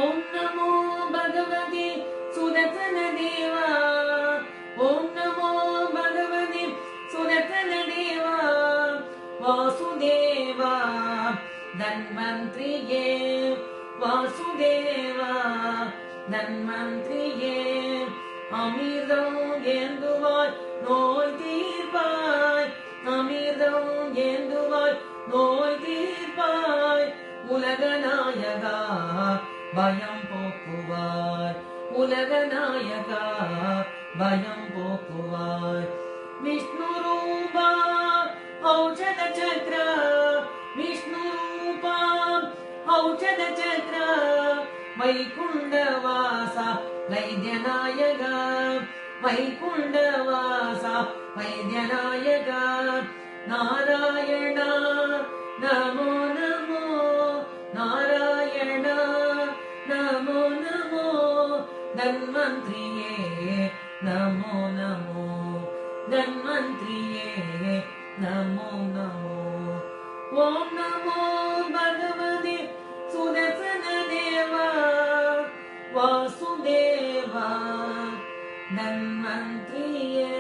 ओम नमो भगवते सुदर्शन देवा। ओम नमो भगवते सुदर्शन देवा। वासुदेवा धन्वंत्रिये वासुदेवा धन्वंत्रिये अमिर्दं ஏந்துவாய் நோய் தீர்ப்பாய் அமிர்தம் ஏந்துவாய் நோய் தீர்ப்பாய் உலகநாயகா பயம் போக்குவாய் உலகநாயகா பயம் போக்குவாய் விஷ்ணு ரூபா औषध चक्र विष्णु रूपा औषध चक्र वैकुंडवासा वैद्यनायका वैकुंडवासा वैद्यनायका नारायण नमो नमो नारायण नमो नमो धन्वंत्रिये नमो नमो धन्वंत्रिये नमो नमो। ओम नमो भगवते सुदर्शन देवा वासुदेवा धन्वंत्रिये।